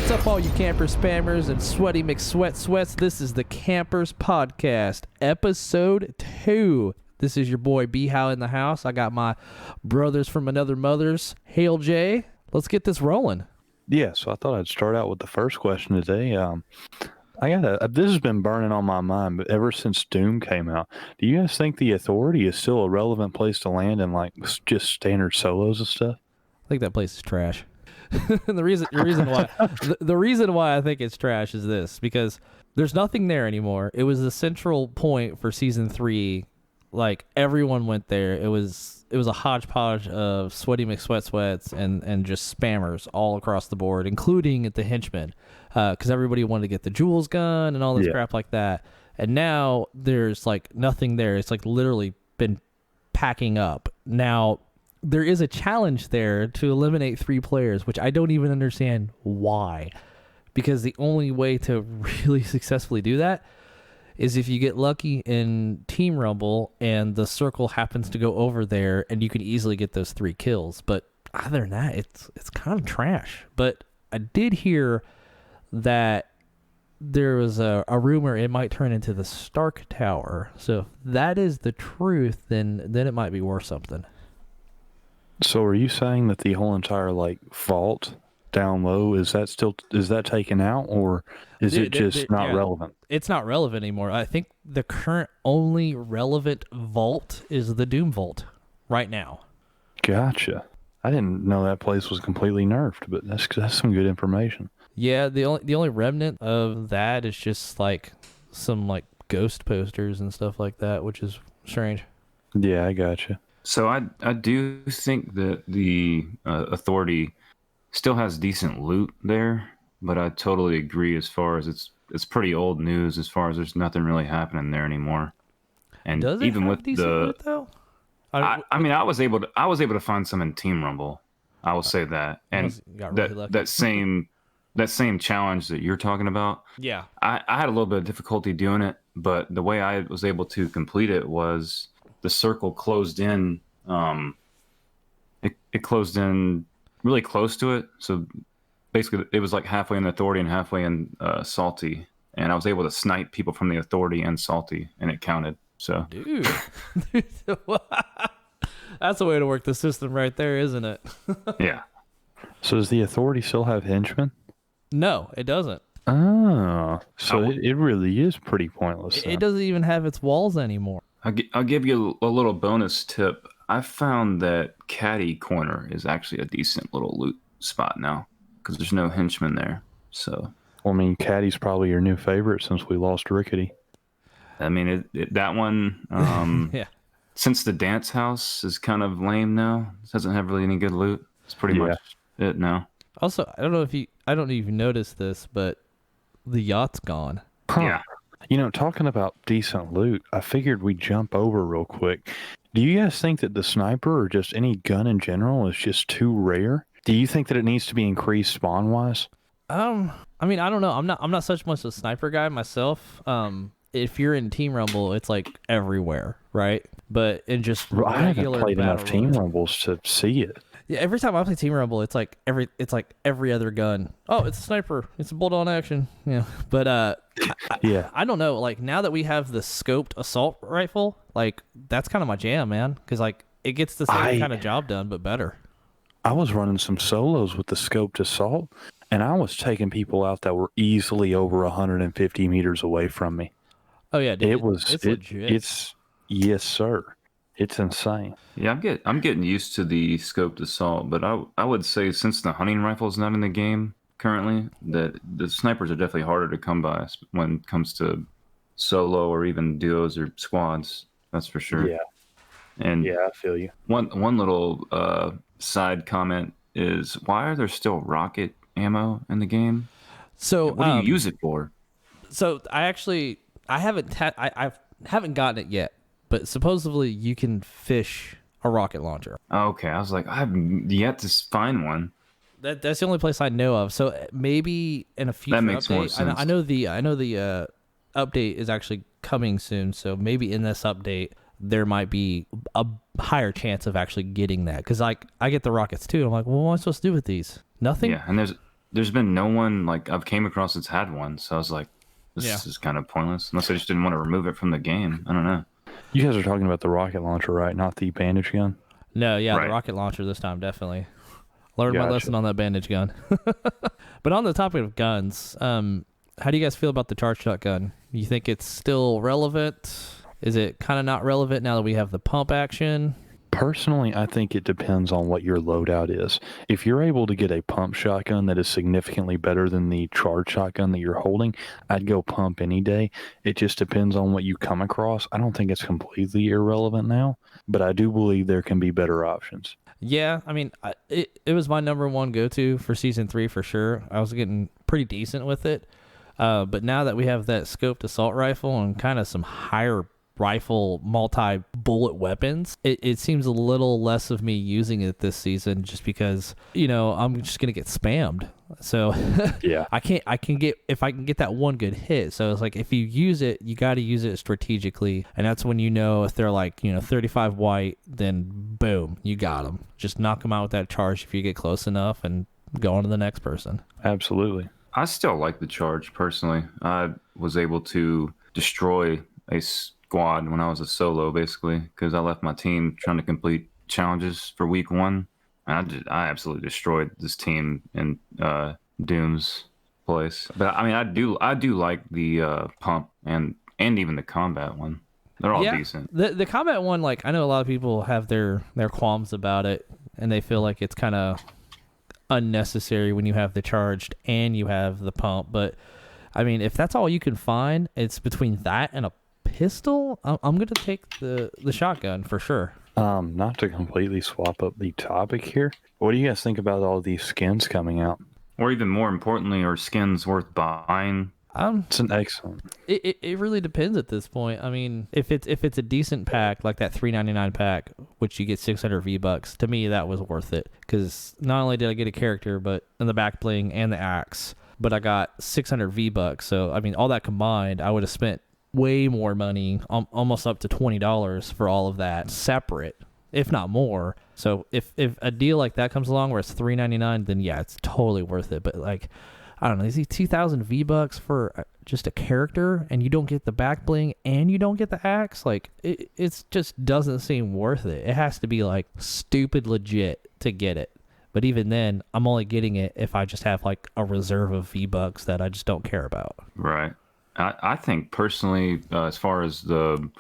What's up, all you campers, spammers, and sweaty McSweats? This is the Campers Podcast, episode 2. This is your boy B-How in the house. I got my brothers from another mother's. Hail Jay. Let's get this rolling. Yeah, so I thought I'd start out with the first question today. This has been burning on my mind, but ever since Doom came out, do you guys think the Authority is still a relevant place to land in like just standard solos and stuff? I think that place is trash. And the reason why I think it's trash is this, because there's nothing there anymore. It was the central point for season 3. Like, everyone went there. It was a hodgepodge of sweaty McSweats and just spammers all across the board, including the henchmen, because everybody wanted to get the Jules gun and all this crap like that. And now there's like nothing there. It's like literally been packing up. Now there is a challenge there to eliminate 3 players, which I don't even understand why, because the only way to really successfully do that is if you get lucky in Team Rumble and the circle happens to go over there and you can easily get those 3 kills. But other than that, it's kind of trash. But I did hear that there was a rumor it might turn into the Stark Tower. So if that is the truth, then it might be worth something. So are you saying that the whole entire like vault down low, is that taken out, or is it just not relevant? It's not relevant anymore. I think the current only relevant vault is the Doom Vault right now. Gotcha. I didn't know that place was completely nerfed, but that's some good information. Yeah, the only remnant of that is just like some like ghost posters and stuff like that, which is strange. Yeah, I gotcha. So I do think that the Authority still has decent loot there, but I totally agree as far as it's pretty old news as far as there's nothing really happening there anymore. And does it even have with decent the loot, though? I mean I was able to find some in Team Rumble. I will say that. And that same challenge that you're talking about. Yeah. I had a little bit of difficulty doing it, but the way I was able to complete it was the circle closed in. It closed in really close to it. So basically, it was like halfway in the Authority and halfway in Salty. And I was able to snipe people from the Authority and Salty, and it counted. So, dude, that's a way to work the system right there, isn't it? Yeah. So does the Authority still have henchmen? No, it doesn't. Oh, so it really is pretty pointless. It doesn't even have its walls anymore. I'll give you a little bonus tip. I found that Caddy Corner is actually a decent little loot spot now because there's no henchmen there. So, well, I mean, Caddy's probably your new favorite since we lost Rickety. I mean, that one. Yeah. Since the dance house is kind of lame now, it doesn't have really any good loot. It's pretty much it now. Also, I don't know if you noticed this, but the yacht's gone. Huh. Yeah. You know, talking about decent loot, I figured we'd jump over real quick. Do you guys think that the sniper or just any gun in general is just too rare? Do you think that it needs to be increased spawn-wise? I mean, I don't know. I'm not such much a sniper guy myself. If you're in Team Rumble, it's like everywhere, right? But in just I haven't played enough Team Rumbles to see it. Yeah, every time I play Team Rumble, it's like every other gun. Oh, it's a sniper. It's a bolt-on action. Yeah, but I don't know. Like, now that we have the scoped assault rifle, like, that's kind of my jam, man. Because like it gets the same kind of job done, but better. I was running some solos with the scoped assault, and I was taking people out that were easily over 150 meters away from me. Oh yeah, dude, it's legit. It's yes, sir. It's insane. Yeah, I'm getting used to the scoped assault, but I would say since the hunting rifle is not in the game currently, that the snipers are definitely harder to come by when it comes to solo or even duos or squads. That's for sure. Yeah. And yeah, I feel you. One little side comment is, why are there still rocket ammo in the game? So what do you use it for? So I haven't gotten it yet. But supposedly you can fish a rocket launcher. Okay, I was like, I have yet to find one. That's the only place I know of. So maybe in a future that makes update, more sense. I know the update is actually coming soon. So maybe in this update there might be a higher chance of actually getting that. Because like I get the rockets too. I'm like, well, what am I supposed to do with these? Nothing. Yeah, and there's been no one like I've came across that's had one. So I was like, this Yeah. is kind of pointless unless I just didn't want to remove it from the game. I don't know. You guys are talking about the rocket launcher, right? Not the bandage gun? No, yeah, Right. the rocket launcher this time, definitely. Learned my Gotcha. lesson on that bandage gun. But on the topic of guns, how do you guys feel about the charge shotgun? You think it's still relevant? Is it kind of not relevant now that we have the pump action? Personally, I think it depends on what your loadout is. If you're able to get a pump shotgun that is significantly better than the charge shotgun that you're holding, I'd go pump any day. It just depends on what you come across. I don't think it's completely irrelevant now, but I do believe there can be better options. Yeah, I mean, it was my number one go-to for Season 3 for sure. I was getting pretty decent with it. But now that we have that scoped assault rifle and kind of some higher rifle multi-bullet weapons, it seems a little less of me using it this season just because, I'm just going to get spammed. So Yeah. I can get that one good hit. So it's like if you use it, you got to use it strategically. And that's when if they're like, 35 white, then boom, you got them. Just knock them out with that charge if you get close enough and go on to the next person. Absolutely. I still like the charge personally. I was able to destroy a squad when I was a solo, basically, because I left my team trying to complete challenges for week 1. And I absolutely destroyed this team in Doom's place. But I mean, I do like the pump and even the combat one. They're all decent. The combat one, like I know a lot of people have their qualms about it, and they feel like it's kind of unnecessary when you have the charged and you have the pump. But I mean, if that's all you can find, it's between that and a pistol. I'm gonna take the shotgun for sure. Not to completely swap up the topic here. What do you guys think about all these skins coming out? Or even more importantly, are skins worth buying? It's an excellent. It really depends at this point. I mean, if it's a decent pack like that $3.99 pack, which you get 600 V-bucks, to me that was worth it because not only did I get a character, but in the back bling and the axe, but I got 600 V-bucks. So I mean, all that combined, I would have spent way more money, almost up to $20 for all of that separate, if not more. So if a deal like that comes along where it's $3.99, then yeah, it's totally worth it. But like, I don't know, is he 2,000 V-bucks for just a character and you don't get the back bling and you don't get the axe? Like it just doesn't seem worth it. It has to be like stupid legit to get it. But even then, I'm only getting it if I just have like a reserve of V-bucks that I just don't care about. Right. I think personally, as far as the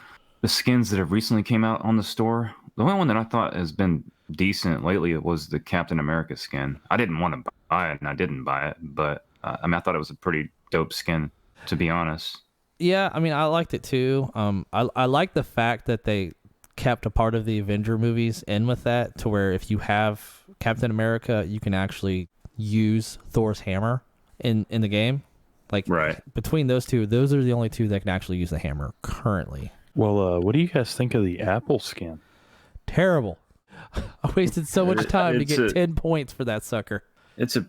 skins that have recently came out on the store, the only one that I thought has been decent lately was the Captain America skin. I didn't want to buy it, and I didn't buy it, but I mean, I thought it was a pretty dope skin, to be honest. Yeah, I mean, I liked it too. I like the fact that they kept a part of the Avenger movies in with that, to where if you have Captain America, you can actually use Thor's hammer in the game. Like, right. Between those two, those are the only two that can actually use the hammer currently. Well, what do you guys think of the Apple skin? Terrible. I wasted so much time to get 10 points for that sucker. It's a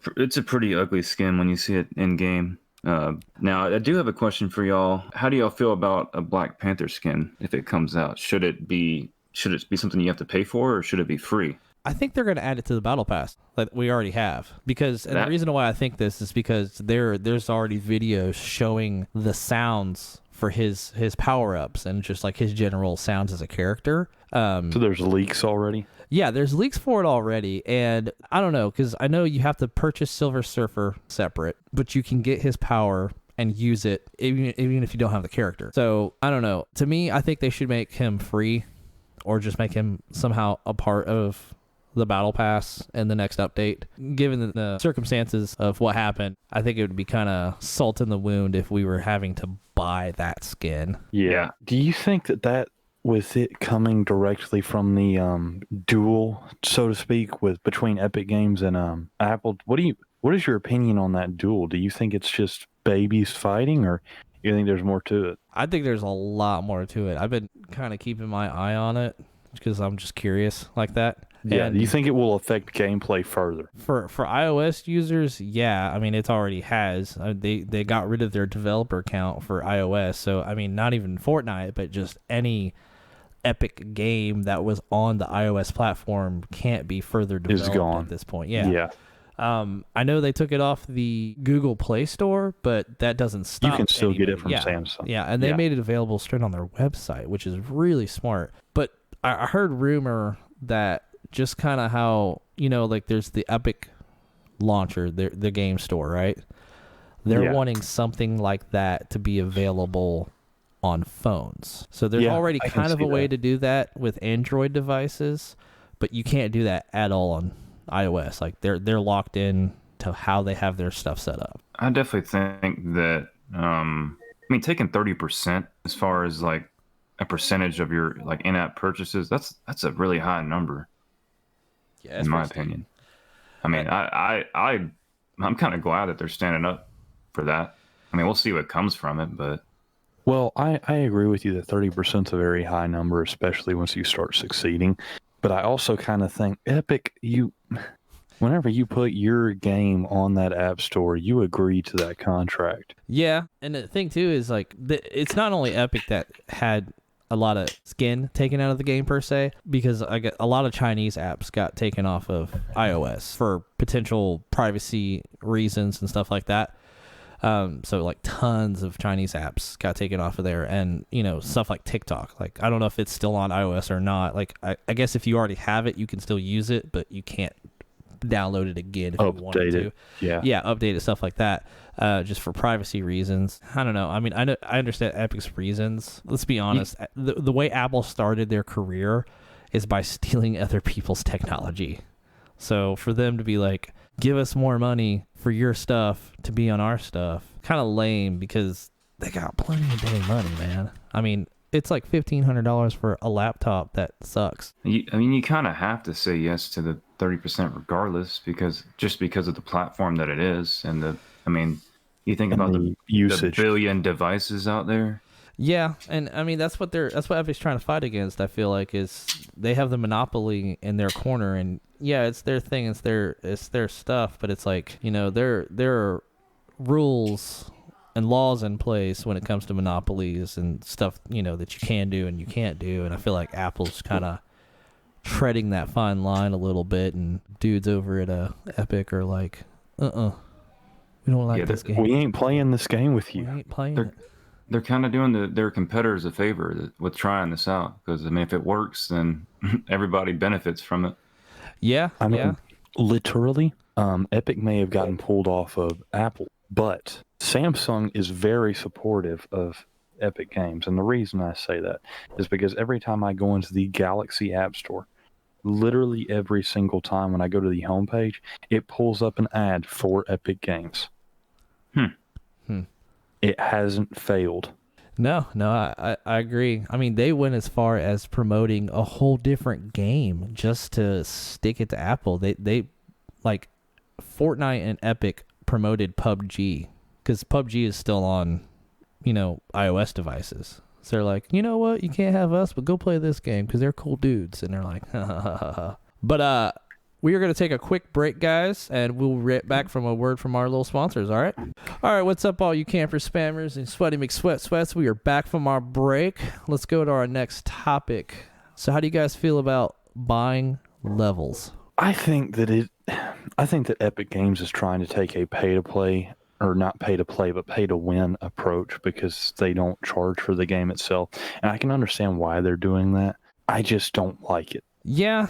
pretty ugly skin when you see it in game. Now, I do have a question for y'all. How do y'all feel about a Black Panther skin if it comes out? Should it be something you have to pay for, or should it be free? I think they're going to add it to the battle pass that we already have, because the reason why I think this is because there's already videos showing the sounds for his power-ups and just like his general sounds as a character. So there's leaks already? Yeah, there's leaks for it already, and I don't know, because I know you have to purchase Silver Surfer separate, but you can get his power and use it even if you don't have the character. So I don't know. To me, I think they should make him free, or just make him somehow a part of the battle pass in the next update. Given the circumstances of what happened, I think it would be kind of salt in the wound if we were having to buy that skin. Yeah. Do you think that with it coming directly from the duel, so to speak, between Epic Games and Apple, what is your opinion on that duel? Do you think it's just babies fighting, or you think there's more to it? I think there's a lot more to it. I've been kind of keeping my eye on it because I'm just curious like that. Yeah. And do you think it will affect gameplay further? For iOS users, yeah. I mean, it already has. They got rid of their developer account for iOS. So, I mean, not even Fortnite, but just any Epic game that was on the iOS platform can't be further developed gone at this point. Yeah. I know they took it off the Google Play Store, but that doesn't stop. You can still get it anybody. from Samsung. Yeah, and they made it available straight on their website, which is really smart. But I heard rumor that just kind of how, like there's the Epic launcher, the game store, right? They're wanting something like that to be available on phones. So there's already kind of a way to do that with Android devices, but you can't do that at all on iOS. Like they're locked in to how they have their stuff set up. I definitely think that taking 30% as far as like a percentage of your like in-app purchases, that's a really high number. Yeah, in my opinion. I mean, I'm kind of glad that they're standing up for that. I mean, we'll see what comes from it, but well, I agree with you that 30% is a very high number, especially once you start succeeding. But I also kind of think Epic, whenever you put your game on that app store, you agree to that contract. Yeah, and the thing too is like it's not only Epic that had a lot of skin taken out of the game per se, because I got a lot of Chinese apps got taken off of iOS for potential privacy reasons and stuff like that. So like tons of Chinese apps got taken off of there, and stuff like TikTok. Like I don't know if it's still on iOS or not. Like I guess if you already have it, you can still use it, but you can't download it again if you wanted to. Yeah, update it, stuff like that. Just for privacy reasons. I don't know. I mean, I understand Epic's reasons. Let's be honest. The way Apple started their career is by stealing other people's technology. So for them to be like, give us more money for your stuff to be on our stuff, kind of lame, because they got plenty of dang money, man. I mean, it's like $1,500 for a laptop that sucks. You kind of have to say yes to the 30% regardless, because of the platform that it is, and you think about the usage, the billion devices out there. Yeah, and I mean that's what Epic's trying to fight against. I feel like is they have the monopoly in their corner, and yeah, it's their thing, it's their stuff, but it's like there are rules and laws in place when it comes to monopolies and stuff that you can do and you can't do, and I feel like Apple's kind of treading that fine line a little bit, and dudes over at Epic are like, we don't like this game. We ain't playing this game with you. We ain't playing it. They're kind of doing their competitors a favor with trying this out, because if it works, then everybody benefits from it. Yeah, I mean, literally, Epic may have gotten pulled off of Apple, but Samsung is very supportive of Epic Games, and the reason I say that is because every time I go into the Galaxy App Store, literally every single time when I go to the homepage, it pulls up an ad for Epic Games. It hasn't failed. No, I agree. I mean, they went as far as promoting a whole different game just to stick it to Apple. They like Fortnite and Epic promoted PUBG, because PUBG is still on, iOS devices. So they're like, you know what? You can't have us, but go play this game because they're cool dudes. And they're like, ha ha ha ha. But we are going to take a quick break, guys, and we'll be back from a word from our little sponsors, all right? All right, what's up, all you camper spammers and Sweaty McSweats? We are back from our break. Let's go to our next topic. So how do you guys feel about buying levels? I think that Epic Games is trying to take a pay-to-play, or not pay-to-play, but pay-to-win approach, because they don't charge for the game itself. And I can understand why they're doing that. I just don't like it. Yeah,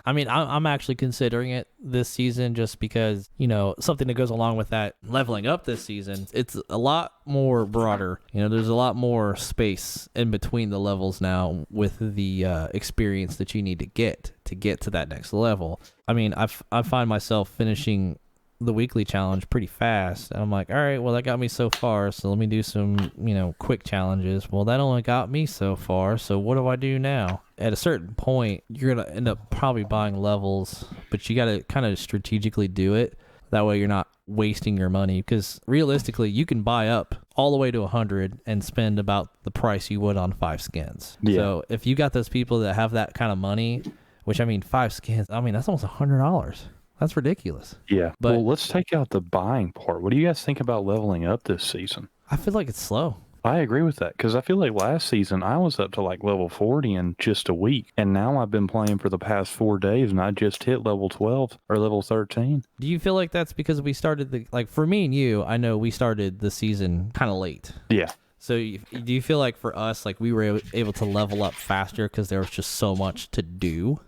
I'm actually considering it this season, just because, something that goes along with that leveling up this season, it's a lot more broader. There's a lot more space in between the levels now with the experience that you need to get to that next level. I mean, I find myself finishing the weekly challenge pretty fast, and I'm like, all right, well, that got me so far, so let me do some quick challenges. Well, that only got me so far, so what do I do now? At a certain point, you're gonna end up probably buying levels, but you got to kind of strategically do it. That way you're not wasting your money, because realistically you can buy up all the way to 100 and spend about the price you would on 5 skins. So if you got those people that have that kind of money, which 5 skins, that's almost $100. That's ridiculous. Yeah. But let's take out the buying part. What do you guys think about leveling up this season? I feel like it's slow. I agree with that because I feel like last season I was up to like level 40 in just a week, and now I've been playing for the past 4 days, and I just hit level 12 or level 13. Do you feel like that's because we started like for me and you? I know we started the season kind of late. Yeah, So do you feel like for us, like we were able to level up faster because there was just so much to do,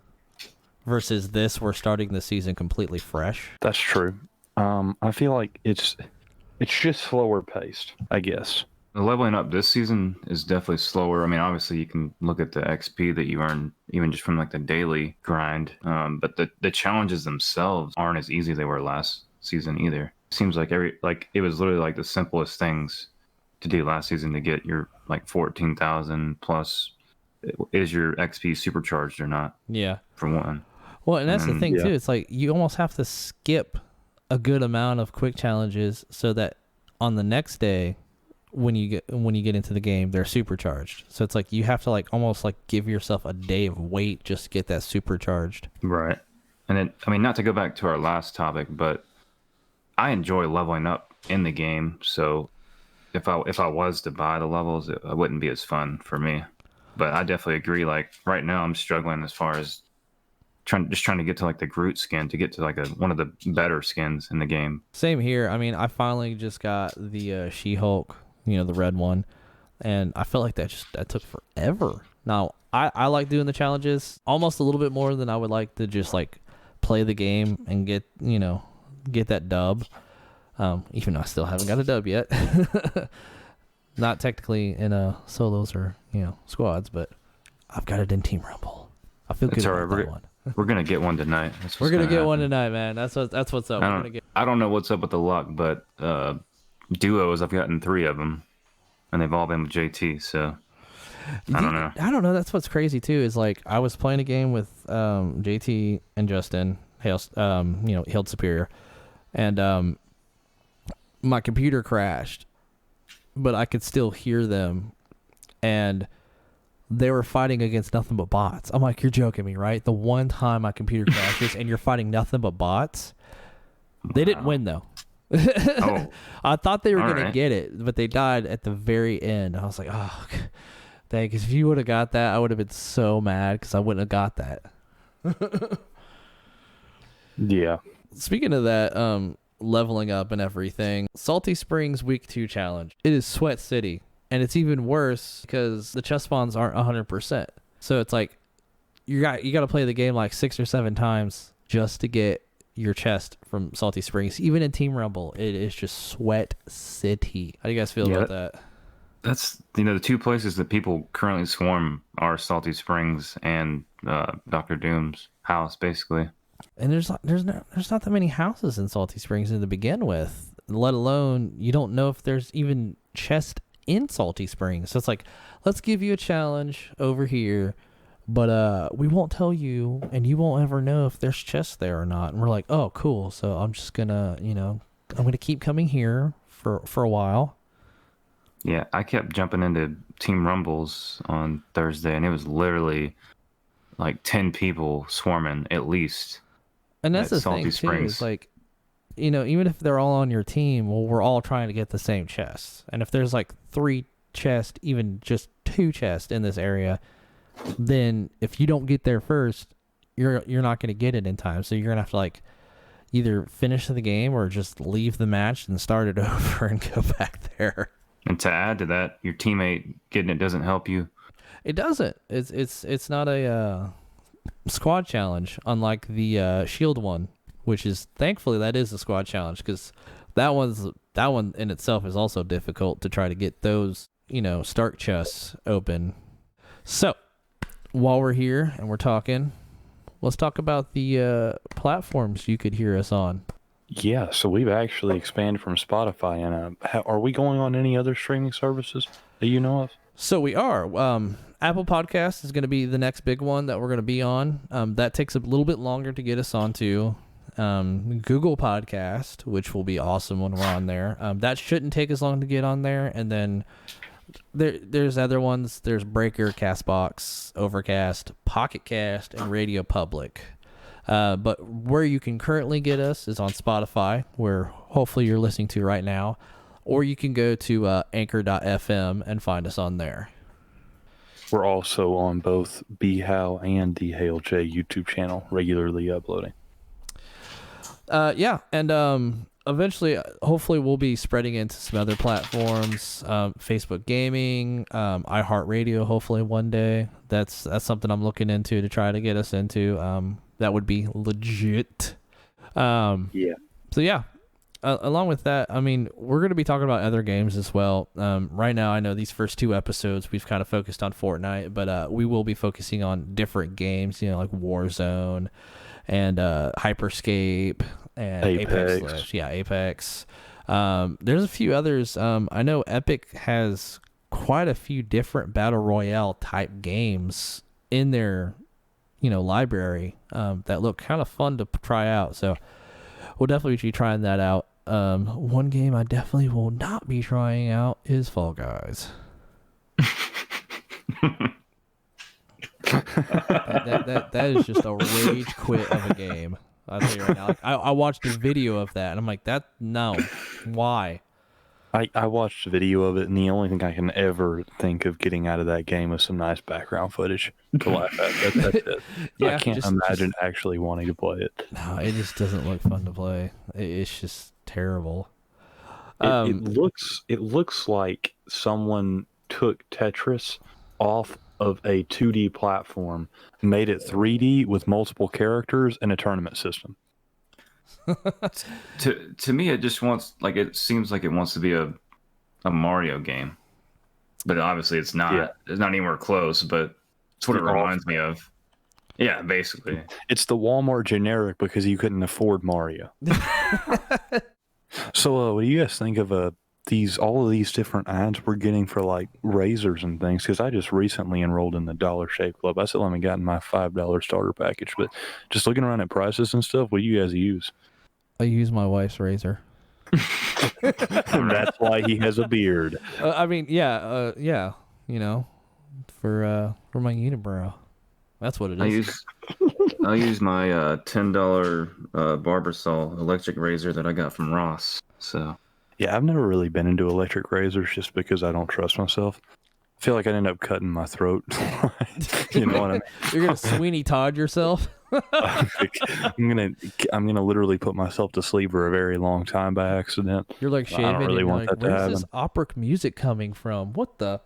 versus this, we're starting the season completely fresh? that's true. I feel like it's just slower paced, I guess. The leveling up this season is definitely slower. I mean, obviously you can look at the XP that you earn even just from like the daily grind, but the challenges themselves aren't as easy as they were last season either. Seems like it was literally like the simplest things to do last season to get your like 14,000 plus. Is your XP supercharged or not? Yeah. For one. Well, and that's the thing yeah. too. It's like you almost have to skip a good amount of quick challenges so that on the next day, when you get into the game, they're supercharged. So it's like you have to like almost like give yourself a day of wait just to get that supercharged. Right. And then, I mean, not to go back to our last topic, but I enjoy leveling up in the game. So if I was to buy the levels, it wouldn't be as fun for me. But I definitely agree. Like right now, I'm struggling as far as trying to get to like the Groot skin, to get to like one of the better skins in the game. Same here. I mean, I finally just got the She-Hulk, the red one, and I felt like that took forever. Now, I like doing the challenges almost a little bit more than I would like to just like play the game and get that dub. Even though I still haven't got a dub yet. Not technically in solos or squads, but I've got it in Team Rumble. I feel good about that one. We're gonna get one tonight. We're gonna get one tonight, man. That's what's up. I don't know what's up with the luck, but duos, I've gotten 3 of them, and they've all been with JT. So I don't know. I don't know. That's what's crazy too. Is like I was playing a game with JT and Justin, Hailed Superior, and my computer crashed, but I could still hear them, and they were fighting against nothing but bots. I'm like, you're joking me, right? The one time my computer crashes and you're fighting nothing but bots. They didn't win though. Oh. I thought they were going Right. to get it, but they died at the very end. I was like, oh, dang, because if you would have got that, I would have been so mad because I wouldn't have got that. Yeah. Speaking of that, leveling up and everything, Salty Springs Week 2 challenge. It is Sweat City. And it's even worse because the chest spawns aren't 100%. So it's like you got to play the game like 6 or 7 times just to get your chest from Salty Springs. Even in Team Rumble, it is just Sweat City. How do you guys feel about that? That's the 2 places that people currently swarm are Salty Springs and Dr. Doom's house, basically. And there's not that many houses in Salty Springs to begin with. Let alone you don't know if there's even chest in Salty Springs. So it's like, let's give you a challenge over here, but we won't tell you, and you won't ever know if there's chests there or not. And we're like, oh, cool. So I'm just gonna, I'm gonna keep coming here for a while. Yeah, I kept jumping into Team Rumbles on Thursday, and it was literally like 10 people swarming at least. And that's at the Salty thing too. Springs. Is like, even if they're all on your team, well, we're all trying to get the same chests. And if there's like 3 chests, even just 2 chests in this area, then if you don't get there first, you're not going to get it in time. So you're going to have to like either finish the game or just leave the match and start it over and go back there. And to add to that, your teammate getting it doesn't help you. It doesn't. It's not a squad challenge, unlike the Shield one, which is thankfully that is a squad challenge, because that one in itself is also difficult to try to get those start chests open. So while we're here and we're talking, let's talk about the platforms you could hear us on. Yeah, so we've actually expanded from Spotify, and are we going on any other streaming services that you know of? So we are. Apple Podcast is going to be the next big one that we're going to be on. That takes a little bit longer to get us onto. Google Podcast, which will be awesome when we're on there. That shouldn't take as long to get on there. And then there's other ones. There's Breaker, Castbox, Overcast, Pocket Cast, and Radio Public. But where you can currently get us is on Spotify, where hopefully you're listening to right now, or you can go to anchor.fm and find us on there. We're also on both BHAL and the Hail J YouTube channel, regularly uploading. Yeah, and eventually, hopefully, we'll be spreading into some other platforms, Facebook Gaming, iHeartRadio. Hopefully, one day. That's something I'm looking into to try to get us into. That would be legit. Yeah. So yeah. Along with that, I mean, we're going to be talking about other games as well. Right now, I know these first 2 episodes, we've kind of focused on Fortnite, but we will be focusing on different games, like Warzone and Hyperscape and Apex Legends. Yeah, Apex. There's a few others. I know Epic has quite a few different Battle Royale type games in their, library that look kind of fun to try out. So we'll definitely be trying that out. One game I definitely will not be trying out is Fall Guys. that is just a rage quit of a game. I'll tell you right now. Like, I watched a video of that and I'm like, why? I watched a video of it, and the only thing I can ever think of getting out of that game is some nice background footage to laugh at. That's it. Yeah, I can't imagine actually wanting to play it. No, it just doesn't look fun to play. It's just terrible. It looks like someone took Tetris off of a 2D platform, made it 3D with multiple characters and a tournament system. To me, it seems like it wants to be a Mario game, but obviously it's not. Yeah. It's not anywhere close. But it's what it reminds me of. Yeah, basically. It's the Walmart generic because you couldn't afford Mario. So, what do you guys think of all of these different ads we're getting for like razors and things? Because I just recently enrolled in the Dollar Shave Club. I still haven't gotten my $5 starter package, but just looking around at prices and stuff, what do you guys use? I use my wife's razor. That's why he has a beard. I mean, yeah, for my unibrow. That's what it is. I use my $10 Barbasol electric razor that I got from Ross. So yeah, I've never really been into electric razors just because I don't trust myself. I feel like I'd end up cutting my throat. You know what I mean? You're gonna Sweeney Todd yourself. I'm gonna literally put myself to sleep for a very long time by accident. You're like shaving. I don't really want that to happen. Where's this opera music coming from? What the?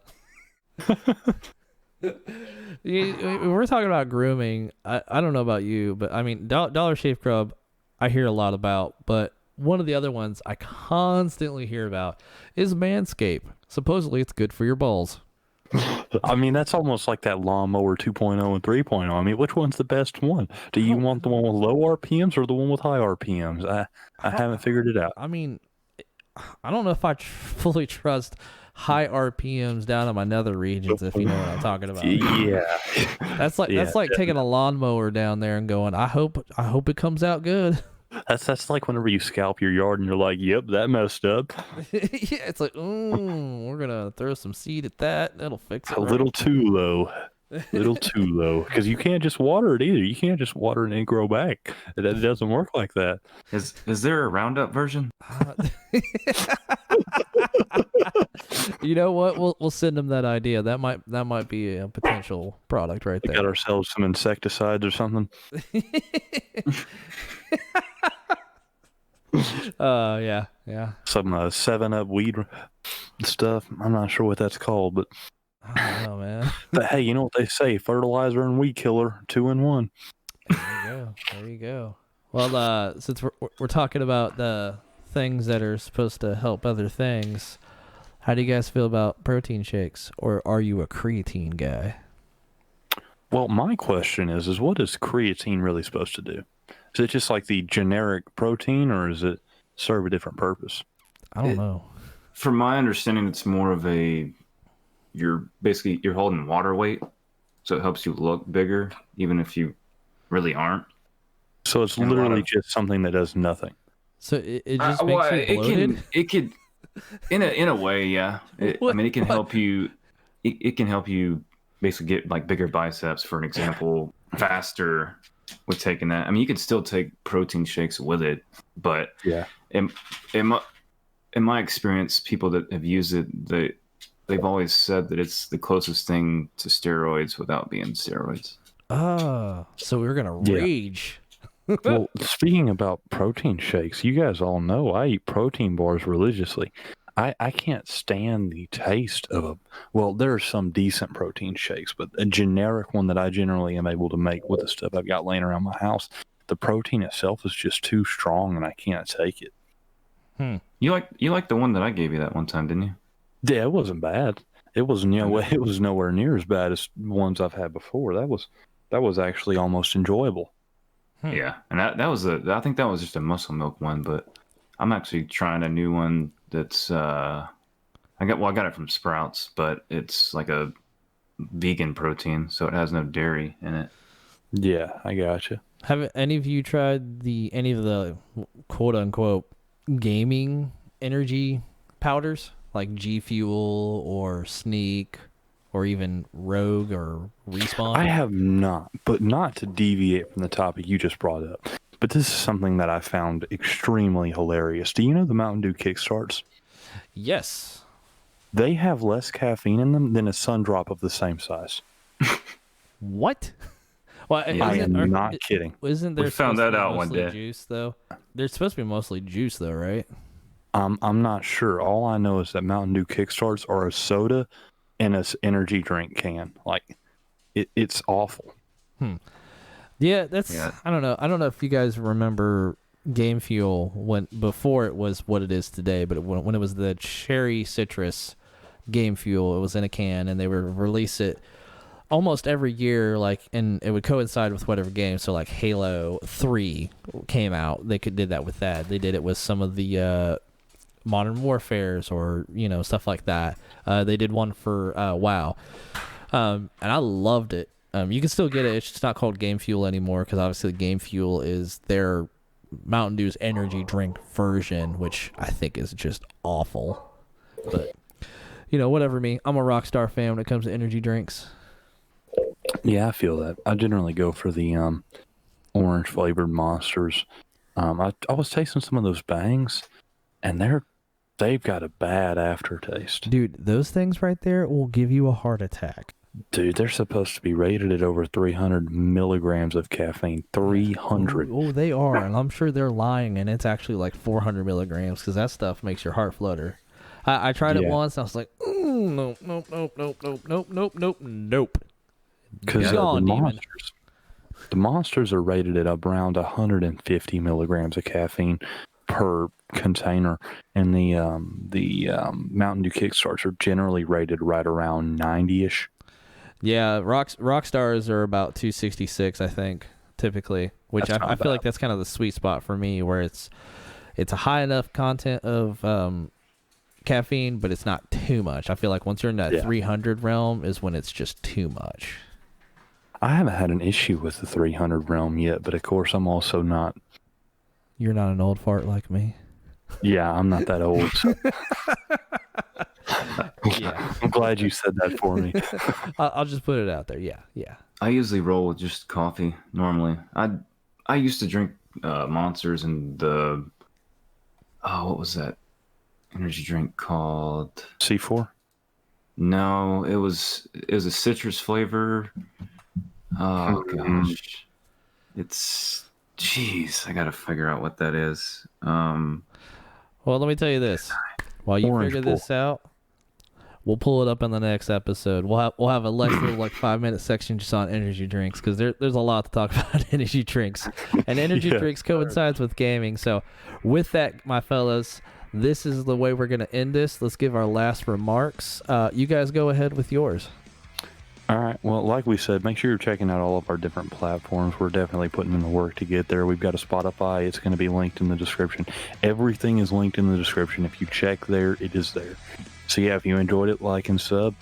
We're talking about grooming. I don't know about you, but I mean, Dollar Shave Club, I hear a lot about. But one of the other ones I constantly hear about is Manscaped. Supposedly, it's good for your balls. I mean, that's almost like that lawnmower 2.0 and 3.0. I mean, which one's the best one? Do you want the one with low RPMs or the one with high RPMs? I haven't figured it out. I mean, I don't know if I fully trust high RPMs down in my nether regions, if you know what I'm talking about. Yeah. That's like taking a lawnmower down there and going, I hope it comes out good. That's like whenever you scalp your yard and you're like, yep, that messed up. Yeah, it's like, we're gonna throw some seed at that. That'll fix it. A little too low. Because you can't just water it either. You can't just water it and grow back. It doesn't work like that. Is there a Roundup version? You know what? We'll send them that idea. That might be a potential product right there. We got ourselves some insecticides or something. Yeah. Some 7-Up weed stuff. I'm not sure what that's called, but I don't know, man. But hey, you know what they say? Fertilizer and weed killer, 2 in 1. There you go. Well, since we're talking about the things that are supposed to help other things, how do you guys feel about protein shakes, or are you a creatine guy? Well, my question is what is creatine really supposed to do? Is it just like the generic protein, or is it serve a different purpose? I don't know. From my understanding, it's more of you're holding water weight, so it helps you look bigger, even if you really aren't. So it's literally just something that does nothing. So it just makes you bloated? It could, in a way, yeah. It can help you. It can help you basically get like bigger biceps, for an example, faster with taking that. I mean, you can still take protein shakes with it, but yeah, in my experience, people that have used it, they've always said that it's the closest thing to steroids without being steroids. Oh, so we're gonna Yeah. rage. Well, speaking about protein shakes, you guys all know I eat protein bars religiously. I can't stand the taste of well, there are some decent protein shakes, but a generic one that I generally am able to make with the stuff I've got laying around my house, the protein itself is just too strong and I can't take it. You like the one that I gave you that one time, didn't you? Yeah, it wasn't bad. It was it was nowhere near as bad as ones I've had before. That was actually almost enjoyable. Yeah, and I think that was just a muscle milk one, but I'm actually trying a new one that's I got it from Sprouts, but it's like a vegan protein, so it has no dairy in it. Yeah, I gotcha. Have any of you tried any of the quote unquote gaming energy powders like G Fuel or Sneak or even Rogue or Respawn? I have not, but not to deviate from the topic you just brought up. But this is something that I found extremely hilarious. Do you know the Mountain Dew Kickstarts? Yes. They have less caffeine in them than a sun drop of the same size. What? Well, Yeah. I am not kidding. Isn't there We found supposed to that be out one mostly day. juice though? There's supposed to be mostly juice though, right? I'm not sure. All I know is that Mountain Dew Kickstarts are a soda and a energy drink can. Like, it's awful. Yeah, that's Yeah. I don't know. I don't know if you guys remember Game Fuel when before it was what it is today, but when it was the cherry citrus Game Fuel, it was in a can and they would release it almost every year, like, and it would coincide with whatever game. So like Halo 3 came out, they did that with that. They did it with some of the Modern Warfares or stuff like that. They did one for WoW, and I loved it. You can still get it. It's just not called Game Fuel anymore because obviously Game Fuel is their Mountain Dew's energy drink version, which I think is just awful. But whatever me. I'm a Rockstar fan when it comes to energy drinks. Yeah, I feel that. I generally go for the orange flavored Monsters. I was tasting some of those Bangs, and they've got a bad aftertaste. Dude, those things right there will give you a heart attack. Dude, they're supposed to be rated at over 300 milligrams of caffeine. 300. Oh, they are, and I'm sure they're lying, and it's actually like 400 milligrams because that stuff makes your heart flutter. I tried it Yeah. once, and I was like, nope, nope, nope, nope, nope, nope, nope, nope, nope. Because Gone, demon. the Monsters are rated at around 150 milligrams of caffeine per container, and the Mountain Dew Kickstarts are generally rated right around 90-ish. Yeah, Rockstars are about 266, I think, typically, which That's I not feel like bad. that's kind of the sweet spot for me, where it's a high enough content of caffeine, but it's not too much. I feel like once you're in that 300 realm is when it's just too much. I haven't had an issue with the 300 realm yet, but of course I'm also not. You're not an old fart like me. Yeah, I'm not that old. So Yeah. I'm glad you said that for me. I'll just put it out there. Yeah. I usually roll with just coffee normally. I used to drink Monsters and the what was that energy drink called? C4? No, it was a citrus flavor. Oh gosh, jeez, I gotta figure out what that is. Well, let me tell you this. While you Orange figure Bull. this out, we'll pull it up in the next episode. We'll have a little like 5-minute section just on energy drinks because there's a lot to talk about energy drinks, and energy Yeah. drinks coincides with gaming. So, with that, my fellas, this is the way we're gonna end this. Let's give our last remarks. You guys go ahead with yours. All right. Well, like we said, make sure you're checking out all of our different platforms. We're definitely putting in the work to get there. We've got a Spotify. It's going to be linked in the description. Everything is linked in the description. If you check there, it is there. So, yeah, if you enjoyed it, like and sub.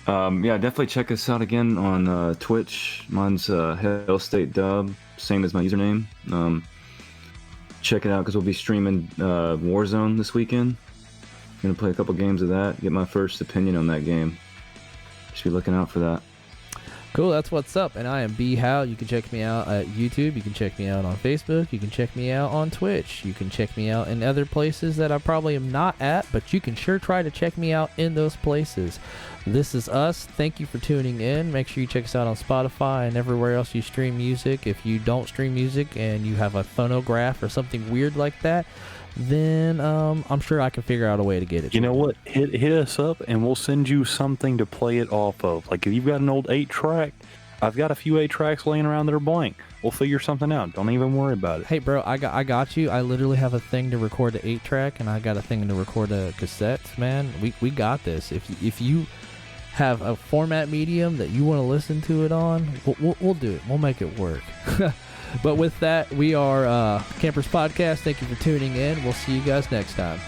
Yeah, definitely check us out again on Twitch. Mine's Hell State Dub, same as my username. Check it out because we'll be streaming Warzone this weekend. Gonna play a couple games of that. Get my first opinion on that game. Just be looking out for that. Cool, that's what's up. And I am B Hal. You can check me out at YouTube. You can check me out on Facebook. You can check me out on Twitch. You can check me out in other places that I probably am not at, but you can sure try to check me out in those places. This is us. Thank you for tuning in. Make sure you check us out on Spotify and everywhere else you stream music. If you don't stream music and you have a phonograph or something weird like that, then I'm sure I can figure out a way to get it. You know what? Hit us up and we'll send you something to play it off of. Like if you've got an old 8-track, I've got a few 8-tracks laying around that are blank. We'll figure something out. Don't even worry about it. Hey, bro, I got you. I literally have a thing to record the 8-track, and I got a thing to record a cassette. Man, we got this. If you have a format medium that you want to listen to it on, we'll do it. We'll make it work. But with that, we are Campers Podcast. Thank you for tuning in. We'll see you guys next time.